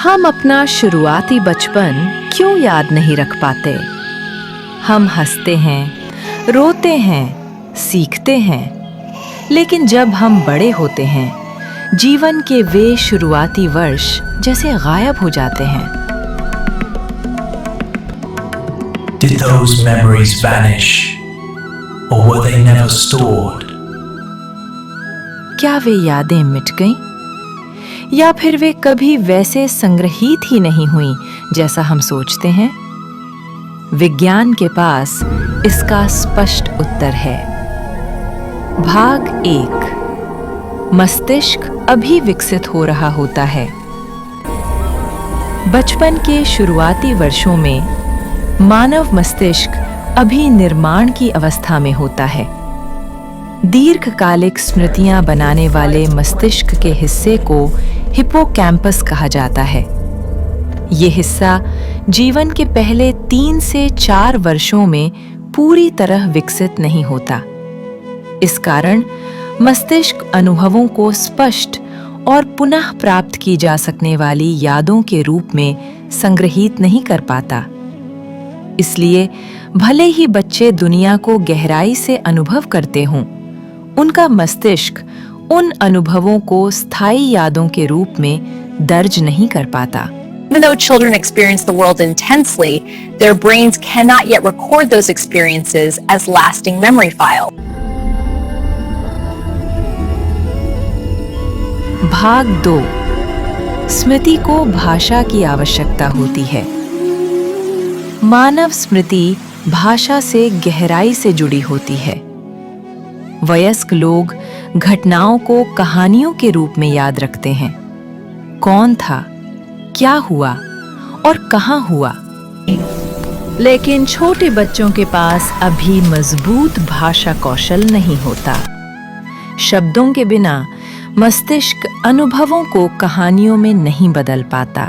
हम अपना शुरुआती बचपन क्यों याद नहीं रख पाते? हम हंसते हैं, रोते हैं, सीखते हैं, लेकिन जब हम बड़े होते हैं, जीवन के वे शुरुआती वर्ष जैसे गायब हो जाते हैं। Did those memories vanish, or were they never stored? क्या वे यादें मिट गईं? या फिर वे कभी वैसे संग्रहित ही नहीं हुई जैसा हम सोचते हैं? विज्ञान के पास इसका स्पष्ट उत्तर है। भाग 1। मस्तिष्क अभी विकसित हो रहा होता है। बचपन के शुरुआती वर्षों में मानव मस्तिष्क अभी निर्माण की अवस्था में होता है। दीर्घकालिक स्मृतियां बनाने वाले मस्तिष्क के हिस्से को हिप्पोकैम्पस कहा जाता है। ये हिस्सा जीवन के पहले 3 से 4 वर्षों में पूरी तरह विकसित नहीं होता। इस कारण मस्तिष्क अनुभवों को स्पष्ट और पुनः प्राप्त की जा सकने वाली यादों के रूप में संग्रहित नहीं कर पाता। इसलिए भले ही बच्चे दुनिया को गहराई से अनुभव करते हों, उनका मस्तिष्क उन अनुभवों को स्थायी यादों के रूप में दर्ज नहीं कर पाता। Even though children experience the world intensely, their brains cannot yet record those experiences as lasting memory file. भाग 2। स्मृति को भाषा की आवश्यकता होती है। मानव स्मृति भाषा से गहराई से जुड़ी होती है। वयस्क लोग घटनाओं को कहानियों के रूप में याद रखते हैं। कौन था, क्या हुआ और कहां हुआ। लेकिन छोटे बच्चों के पास अभी मजबूत भाषा कौशल नहीं होता। शब्दों के बिना मस्तिष्क अनुभवों को कहानियों में नहीं बदल पाता।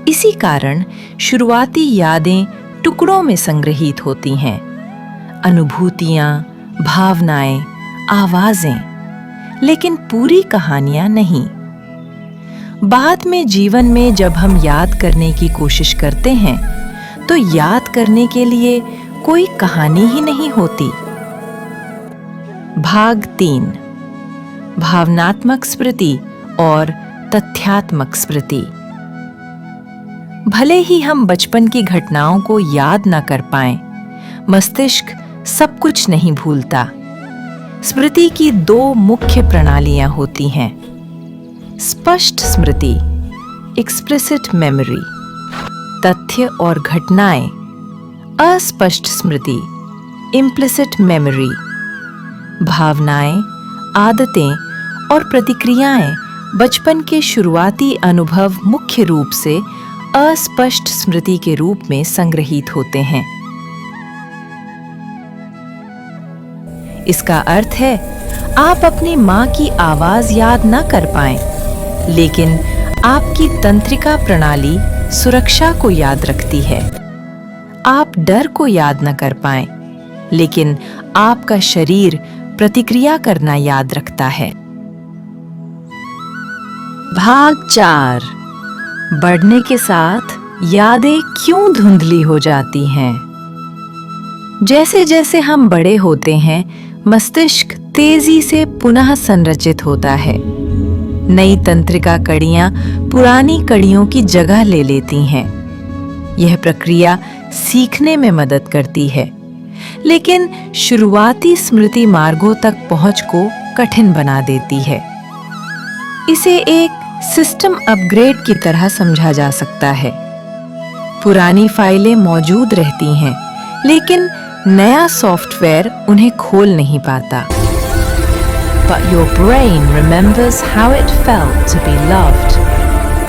इसी कारण शुरुआती यादें टुकड़ों में संग्रहित होती हैं। अनुभूतियां, भावनाएं, आवाजें, लेकिन पूरी कहानियां नहीं। बाद में जीवन में जब हम याद करने की कोशिश करते हैं, तो याद करने के लिए कोई कहानी ही नहीं होती। भाग 3। भावनात्मक स्मृति और तथ्यात्मक स्मृति। भले ही हम बचपन की घटनाओं को याद न कर पाएं, मस्तिष्क सब कुछ नहीं भूलता। स्मृति की 2 मुख्य प्रणालियां होती हैं। स्पष्ट स्मृति, एक्सप्लिसिट मेमोरी, तथ्य और घटनाएं। अस्पष्ट स्मृति, इम्प्लिसिट मेमोरी, भावनाएं, आदतें और प्रतिक्रियाएं। बचपन के शुरुआती अनुभव मुख्य रूप से अस्पष्ट स्मृति के रूप में संग्रहित होते हैं। इसका अर्थ है, आप अपनी मां की आवाज याद न कर पाएं, लेकिन आपकी तंत्रिका प्रणाली सुरक्षा को याद रखती है। आप डर को याद न कर पाएं, लेकिन आपका शरीर प्रतिक्रिया करना याद रखता है। भाग 4। बढ़ने के साथ यादें क्यों धुंधली हो जाती हैं? जैसे जैसे हम बड़े होते हैं, मस्तिष्क तेजी से पुनः संरचित होता है। नई तंत्रिका कड़ियां पुरानी कड़ियों की जगह ले लेती हैं। यह प्रक्रिया सीखने में मदद करती है, लेकिन शुरुआती स्मृति मार्गों तक पहुंच को कठिन बना देती है। इसे एक सिस्टम अपग्रेड की तरह समझा जा सकता है। पुरानी फाइलें मौजूद रहती हैं, लेकिन नया सॉफ्टवेयर उन्हें खोल नहीं पाता। But your brain remembers how it felt to be loved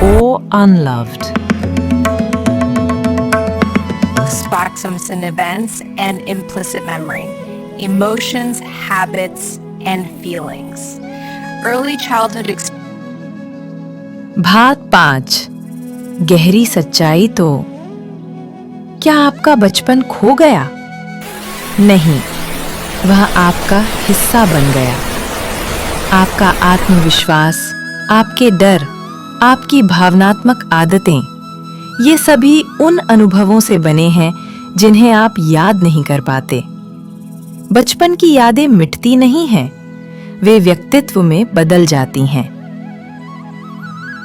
or unloved. Sparks and events and implicit memory, emotions, habits, and feelings. Early childhood भाग 5। गहरी सच्चाई तो क्या आपका बचपन खो गया? नहीं, वह आपका हिस्सा बन गया। आपका आत्मविश्वास, आपके डर, आपकी भावनात्मक आदतें, ये सभी उन अनुभवों से बने हैं जिन्हें आप याद नहीं कर पाते। बचपन की यादें मिटती नहीं हैं, वे व्यक्तित्व में बदल जाती हैं।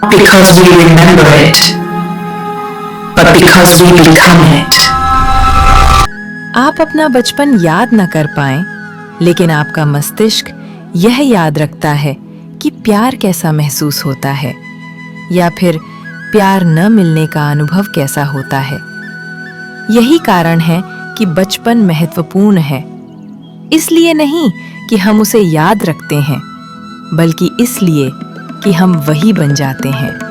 Because we remember it, but because we become it. आप अपना बचपन याद न कर पाएं, लेकिन आपका मस्तिष्क यह याद रखता है कि प्यार कैसा महसूस होता है, या फिर प्यार न मिलने का अनुभव कैसा होता है। यही कारण है कि बचपन महत्वपूर्ण है, इसलिए नहीं कि हम उसे याद रखते हैं, बल्कि इसलिए कि हम वही बन जाते हैं।